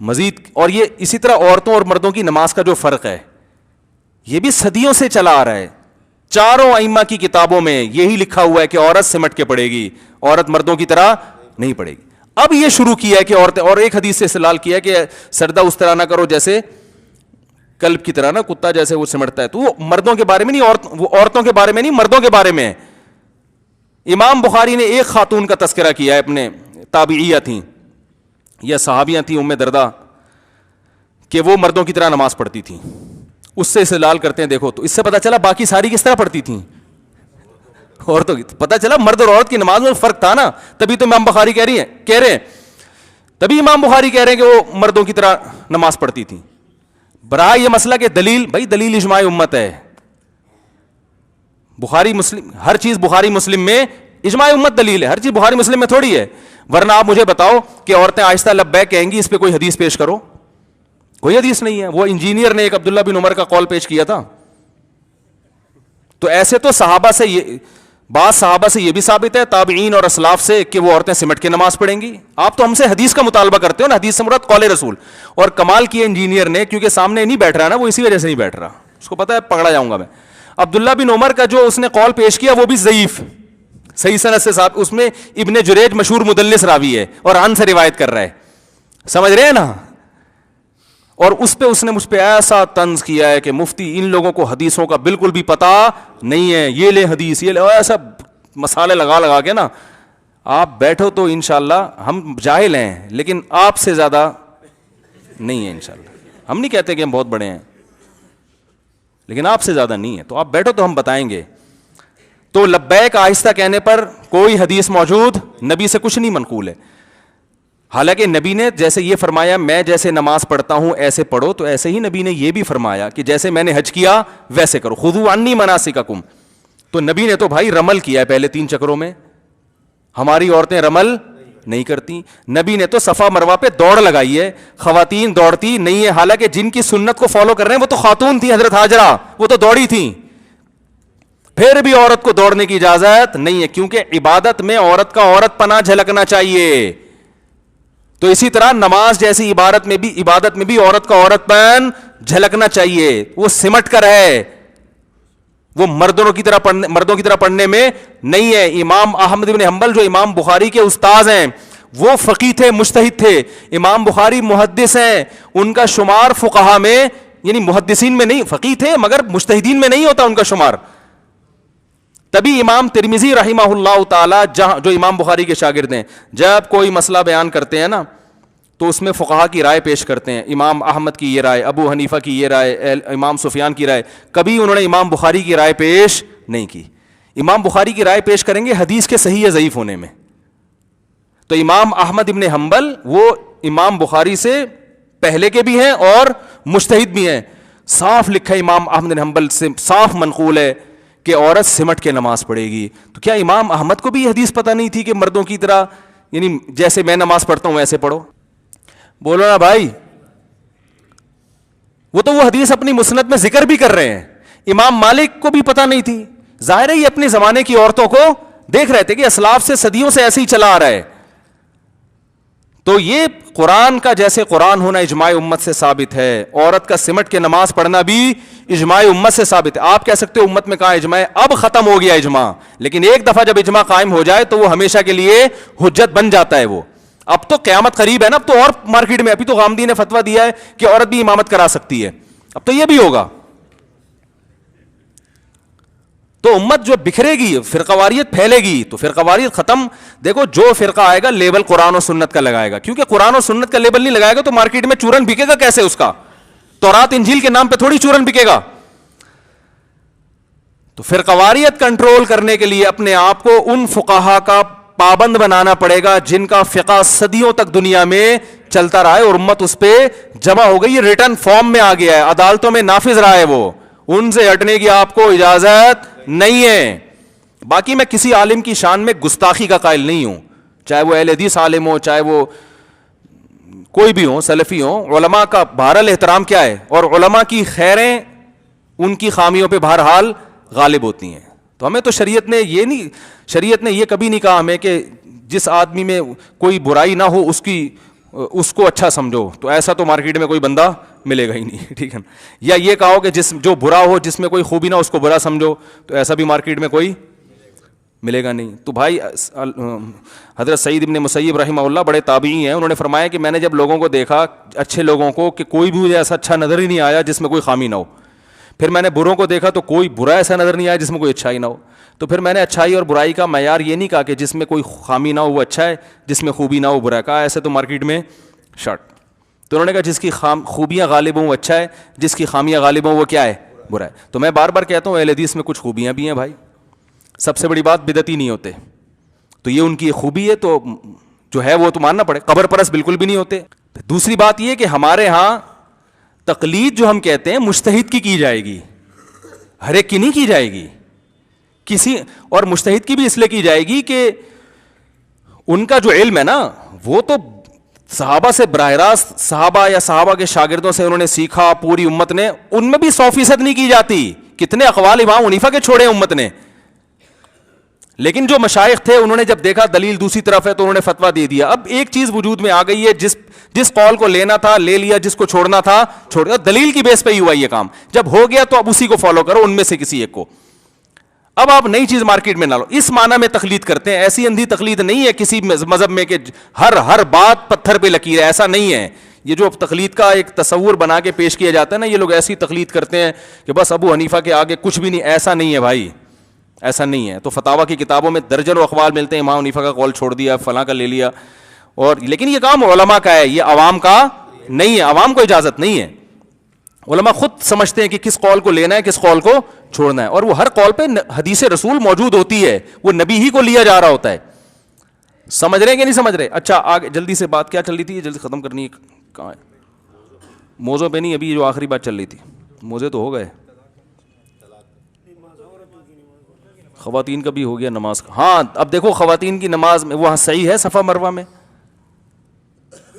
مزید. اور یہ اسی طرح عورتوں اور مردوں کی نماز کا جو فرق ہے یہ بھی صدیوں سے چلا آ رہا ہے. چاروں ائمہ کی کتابوں میں یہی لکھا ہوا ہے کہ عورت سمٹ کے پڑھے گی, عورت مردوں کی طرح نہیں پڑھے گی. اب یہ شروع کیا ہے کہ عورتیں, اور ایک حدیث سے استدلال کیا ہے کہ سردہ اس طرح نہ کرو جیسے کلب کی طرح نا, کتا جیسے وہ سمٹتا ہے. تو وہ مردوں کے بارے میں نہیں, وہ عورتوں کے بارے میں نہیں, مردوں کے بارے میں. امام بخاری نے ایک خاتون کا تذکرہ کیا ہے, اپنے تابعیہ تھیں یا صحابیاں تھیں, ام دردہ, کہ وہ مردوں کی طرح نماز پڑھتی تھیں. اس سے استدلال کرتے ہیں, دیکھو تو اس سے پتہ چلا باقی ساری کس طرح پڑھتی تھیں, عورتوں کی. پتہ چلا مرد اور عورت کی نماز میں فرق تھا نا, تبھی تو امام بخاری کہہ رہے ہیں تبھی امام بخاری کہہ رہے ہیں کہ وہ مردوں کی طرح نماز پڑھتی تھیں. برائے یہ مسئلہ کہ دلیل, بھائی دلیل اجماع امت ہے. بخاری مسلم, ہر چیز بخاری مسلم میں اجماع امت دلیل ہے, ہر چیز بخاری مسلم میں تھوڑی ہے. ورنہ آپ مجھے بتاؤ کہ عورتیں آہستہ لبیک کہیں گی, اس پہ کوئی حدیث پیش کرو. کوئی حدیث نہیں ہے. وہ انجینئر نے ایک عبداللہ بن عمر کا قول پیش کیا تھا. تو ایسے تو صحابہ سے بعض صحابہ سے یہ بھی ثابت ہے, تابعین اور اسلاف سے, کہ وہ عورتیں سمٹ کے نماز پڑھیں گی. آپ تو ہم سے حدیث کا مطالبہ کرتے ہو نا, حدیث سے مراد قول رسول. اور کمال کیا انجینئر نے, کیونکہ سامنے نہیں بیٹھ رہا نا, وہ اسی وجہ سے نہیں بیٹھ رہا, اس کو پتا ہے پکڑا جاؤں گا میں. عبداللہ بن عمر کا جو اس نے قول پیش کیا وہ بھی ضعیف, صحیح سند سے صاحب, اس میں ابن جریج مشہور مدلس راوی ہے اور عن سے روایت کر رہا ہے, سمجھ رہے ہیں نا. اور اس پہ اس نے مجھ پہ ایسا طنز کیا ہے کہ مفتی ان لوگوں کو حدیثوں کا بالکل بھی پتہ نہیں ہے, یہ لے حدیث, یہ لے, ایسا مسالے لگا کے نا. آپ بیٹھو تو انشاءاللہ, ہم جاہل ہیں لیکن آپ سے زیادہ نہیں ہے انشاءاللہ. ہم نہیں کہتے کہ ہم بہت بڑے ہیں, لیکن آپ سے زیادہ نہیں ہے. تو آپ بیٹھو تو ہم بتائیں گے. تو لبیک آہستہ کہنے پر کوئی حدیث موجود نبی سے کچھ نہیں منقول ہے. حالانکہ نبی نے جیسے یہ فرمایا میں جیسے نماز پڑھتا ہوں ایسے پڑھو, تو ایسے ہی نبی نے یہ بھی فرمایا کہ جیسے میں نے حج کیا ویسے کرو, خذوا عنی مناسککم. تو نبی نے تو بھائی رمل کیا ہے پہلے 3 چکروں میں, ہماری عورتیں رمل نہیں کرتی. نبی نے تو صفا مروہ پہ دوڑ لگائی ہے, خواتین دوڑتی نہیں ہے. حالانکہ جن کی سنت کو فالو کر رہے ہیں وہ تو خاتون تھی, حضرت ہاجرہ, وہ تو دوڑی تھیں. پھر بھی عورت کو دوڑنے کی اجازت نہیں ہے, کیونکہ عبادت میں عورت کا عورت پنا جھلکنا چاہیے. تو اسی طرح نماز جیسی عبادت میں بھی عورت کا عورت پن جھلکنا چاہیے. وہ سمٹ کر ہے, وہ مردوں کی طرح پڑھنے میں نہیں ہے. امام احمد بن حنبل جو امام بخاری کے استاذ ہیں وہ فقیہ تھے, مجتہد تھے. امام بخاری محدث ہیں, ان کا شمار فقہا میں, یعنی محدثین میں نہیں, فقیہ تھے مگر مجتہدین میں نہیں ہوتا ان کا شمار. تبھی امام ترمذی رحمہ اللہ تعالی, جو امام بخاری کے شاگرد ہیں, جب کوئی مسئلہ بیان کرتے ہیں نا تو اس میں فقہا کی رائے پیش کرتے ہیں. امام احمد کی یہ رائے, ابو حنیفہ کی یہ رائے, امام سفیان کی رائے. کبھی انہوں نے امام بخاری کی رائے پیش نہیں کی. امام بخاری کی رائے پیش کریں گے حدیث کے صحیح یا ضعیف ہونے میں. تو امام احمد ابن حنبل وہ امام بخاری سے پہلے کے بھی ہیں اور مجتہد بھی ہیں. صاف لکھا ہے امام احمد بن حنبل سے, صاف منقول ہے کہ عورت سمٹ کے نماز پڑھے گی. تو کیا امام احمد کو بھی یہ حدیث پتہ نہیں تھی کہ مردوں کی طرح, یعنی جیسے میں نماز پڑھتا ہوں ویسے پڑھو؟ بولو نا بھائی. وہ تو وہ حدیث اپنی مسند میں ذکر بھی کر رہے ہیں. امام مالک کو بھی پتہ نہیں تھی. ظاہر ہے یہ اپنے زمانے کی عورتوں کو دیکھ رہے تھے کہ اسلاف سے صدیوں سے ایسے ہی چلا آ رہا ہے. تو یہ قرآن کا جیسے قرآن ہونا اجماع امت سے ثابت ہے, عورت کا سمٹ کے نماز پڑھنا بھی اجماع امت سے ثابت ہے. آپ کہہ سکتے ہو امت میں کہاں اجماع ہے, اب ختم ہو گیا اجماع, لیکن ایک دفعہ جب اجماع قائم ہو جائے تو وہ ہمیشہ کے لیے حجت بن جاتا ہے. وہ اب تو قیامت قریب ہے نا, اب تو اور مارکیٹ میں, ابھی تو غامدی نے فتویٰ دیا ہے کہ عورت بھی امامت کرا سکتی ہے, اب تو یہ بھی ہوگا. تو امت جو بکھرے گی, فرقواریت پھیلے گی, تو فرقواریت ختم. دیکھو جو فرقہ آئے گا لیبل قرآن و سنت کا لگائے گا, کیونکہ قرآن و سنت کا لیبل نہیں لگائے گا تو مارکیٹ میں چورن بکے گا کیسے؟ اس کا تورات انجیل کے نام پہ تھوڑی چورن بکے گا. تو فرقواریت کنٹرول کرنے کے لیے اپنے آپ کو ان فقہا کا پابند بنانا پڑے گا جن کا فقہ صدیوں تک دنیا میں چلتا رہا ہے اور امت اس پہ جمع ہو گئی, ریٹن فارم میں آ گیا ہے, عدالتوں میں نافذ رہا ہے. وہ ان سے ہٹنے کی آپ کو اجازت نہیں ہے. باقی میں کسی عالم کی شان میں گستاخی کا قائل نہیں ہوں, چاہے وہ اہل حدیث عالم ہو, چاہے وہ کوئی بھی ہو, سلفی ہو. علماء کا بہرحال احترام کیا ہے, اور علماء کی خیریں ان کی خامیوں پہ بہرحال غالب ہوتی ہیں. تو ہمیں تو شریعت نے یہ کبھی نہیں کہا ہمیں کہ جس آدمی میں کوئی برائی نہ ہو اس کی اس کو اچھا سمجھو, تو ایسا تو مارکیٹ میں کوئی بندہ ملے گا ہی نہیں, ٹھیک ہے نا. یا یہ کہو کہ جو برا ہو, جس میں کوئی خوبی نہ ہو, اس کو برا سمجھو, تو ایسا بھی مارکیٹ میں کوئی ملے گا نہیں. تو بھائی حضرت سعید ابن مسیب رحمہ اللہ بڑے تابعی ہیں, انہوں نے فرمایا کہ میں نے جب لوگوں کو دیکھا, اچھے لوگوں کو, کہ کوئی بھی مجھے ایسا اچھا نظر ہی نہیں آیا جس میں کوئی خامی نہ ہو. پھر میں نے بروں کو دیکھا تو کوئی برا ایسا نظر نہیں آیا جس میں کوئی اچھائی نہ ہو. تو پھر میں نے اچھائی اور برائی کا معیار یہ نہیں کہا کہ جس میں کوئی خامی نہ ہو وہ اچھا ہے, جس میں خوبی نہ ہو برا ہے. کہا ایسے تو مارکیٹ میں شرٹ. تو انہوں نے کہا جس کی خوبیاں غالب ہوں وہ اچھا ہے, جس کی خامیاں غالب ہوں وہ کیا ہے, برا ہے. تو میں بار بار کہتا ہوں اہل حدیث میں کچھ خوبیاں بھی ہیں بھائی. سب سے بڑی بات بدعتی نہیں ہوتے, تو یہ ان کی خوبی ہے, تو جو ہے وہ تو ماننا پڑے. قبر پرست بالکل بھی نہیں ہوتے. دوسری بات یہ کہ ہمارے ہاں تقلید جو ہم کہتے ہیں مجتہد کی جائے گی, ہر ایک کی نہیں کی جائے گی کسی. اور مجتہد کی بھی اس لیے کی جائے گی کہ ان کا جو علم ہے نا وہ تو صحابہ سے براہ راست, صحابہ یا صحابہ کے شاگردوں سے انہوں نے سیکھا, پوری امت نے, ان میں بھی 100% نہیں کی جاتی. کتنے اقوال امام حنیفہ کے چھوڑے امت نے, لیکن جو مشائخ تھے انہوں نے جب دیکھا دلیل دوسری طرف ہے تو انہوں نے فتویٰ دے دیا. اب ایک چیز وجود میں آ گئی ہے, جس قول کو لینا تھا لے لیا, جس کو چھوڑنا تھا چھوڑ دیا, دلیل کی بیس پہ ہی ہوا یہ کام. جب ہو گیا تو اب اسی کو فالو کرو, ان میں سے کسی ایک کو. اب آپ نئی چیز مارکیٹ میں نہ لو. اس معنی میں تقلید کرتے ہیں, ایسی اندھی تقلید نہیں ہے کسی مذہب میں کہ ہر بات پتھر پہ لکیر ہے, ایسا نہیں ہے. یہ جو تقلید کا ایک تصور بنا کے پیش کیا جاتا ہے نا, یہ لوگ ایسی تقلید کرتے ہیں کہ بس ابو حنیفہ کے آگے کچھ بھی نہیں. ایسا نہیں ہے بھائی, ایسا نہیں ہے. تو فتاویٰ کی کتابوں میں درجنوں اقوال ملتے ہیں, امام حنیفہ کا قول چھوڑ دیا, فلاں کا لے لیا. اور لیکن یہ کام علماء کا ہے, یہ عوام کا نہیں ہے. عوام کو اجازت نہیں ہے. علماء خود سمجھتے ہیں کہ کس قول کو لینا ہے, کس قول کو چھوڑنا ہے. اور وہ ہر قول پہ حدیث رسول موجود ہوتی ہے, وہ نبی ہی کو لیا جا رہا ہوتا ہے. سمجھ رہے ہیں کہ نہیں سمجھ رہے؟ اچھا آگے جلدی سے بات کیا چل رہی تھی, جلدی ختم کرنی ہے. کہاں ہے موضوع پہ؟ نہیں, ابھی جو آخری بات چل رہی تھی, موضوع تو ہو گئے. خواتین کا بھی ہو گیا, نماز کا. ہاں اب دیکھو خواتین کی نماز میں وہاں صحیح ہے صفا مروہ میں,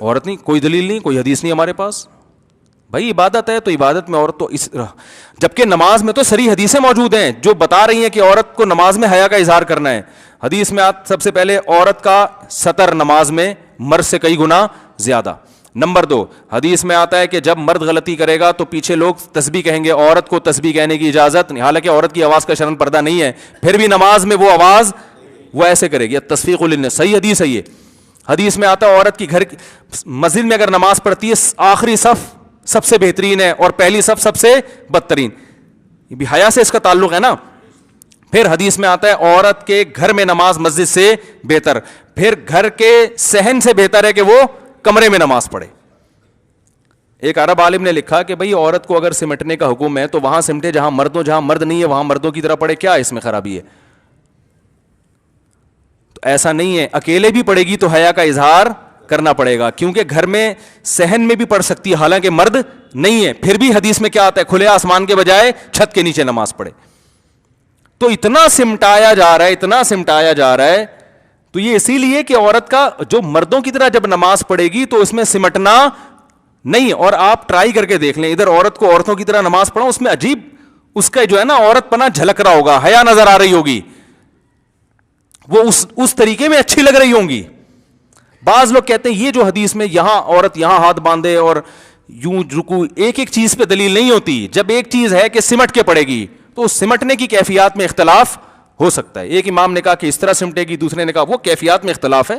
عورت نہیں, کوئی دلیل نہیں, کوئی حدیث نہیں ہمارے پاس. بھائی عبادت ہے تو عبادت میں عورت تو اس, جبکہ نماز میں تو صریح حدیثیں موجود ہیں جو بتا رہی ہیں کہ عورت کو نماز میں حیا کا اظہار کرنا ہے. حدیث میں سب سے پہلے عورت کا سطر نماز میں مرد سے کئی گنا زیادہ. نمبر 2, حدیث میں آتا ہے کہ جب مرد غلطی کرے گا تو پیچھے لوگ تسبیح کہیں گے, عورت کو تسبیح کہنے کی اجازت نہیں. حالانکہ عورت کی آواز کا شرن پردہ نہیں ہے, پھر بھی نماز میں وہ آواز وہ ایسے کرے گی. تصفیق للناس, صحیح حدیث ہے یہ. حدیث میں آتا ہے عورت کی گھر مسجد میں اگر نماز پڑھتی ہے آخری صف سب سے بہترین ہے اور پہلی صف سب سے بدترین. یہ بھی حیا سے اس کا تعلق ہے نا. پھر حدیث میں آتا ہے عورت کے گھر میں نماز مسجد سے بہتر, پھر گھر کے صحن سے بہتر ہے کہ وہ کمرے میں نماز پڑھے. ایک عرب عالم نے لکھا کہ بھئی عورت کو اگر سمٹنے کا حکم ہے تو وہاں سمٹے جہاں مرد ہو, جہاں مرد نہیں ہے وہاں مردوں کی طرح پڑھے, کیا اس میں خرابی ہے؟ تو ایسا نہیں ہے, اکیلے بھی پڑھے گی تو حیا کا اظہار کرنا پڑے گا, کیونکہ گھر میں صحن میں بھی پڑھ سکتی ہے حالانکہ مرد نہیں ہے. پھر بھی حدیث میں کیا آتا ہے, کھلے آسمان کے بجائے چھت کے نیچے نماز پڑھے. تو اتنا سمٹایا جا رہا ہے, اتنا سمٹایا جا رہا ہے. تو یہ اسی لیے کہ عورت کا جو مردوں کی طرح جب نماز پڑھے گی تو اس میں سمٹنا نہیں. اور آپ ٹرائی کر کے دیکھ لیں, ادھر عورت کو عورتوں کی طرح نماز پڑھو, اس میں عجیب اس کا جو ہے نا عورت پنا جھلک رہا ہوگا, حیا نظر آ رہی ہوگی, وہ اس طریقے میں اچھی لگ رہی ہوں گی. بعض لوگ کہتے ہیں یہ جو حدیث میں یہاں عورت یہاں ہاتھ باندھے اور یوں رکو, ایک ایک چیز پہ دلیل نہیں ہوتی. جب ایک چیز ہے کہ سمٹ کے پڑے گی تو اس سمٹنے کی کیفیات میں اختلاف ہو سکتا ہے. ایک امام نے کہا کہ اس طرح سمٹے گی, دوسرے نے کہا وہ کیفیات میں اختلاف ہے.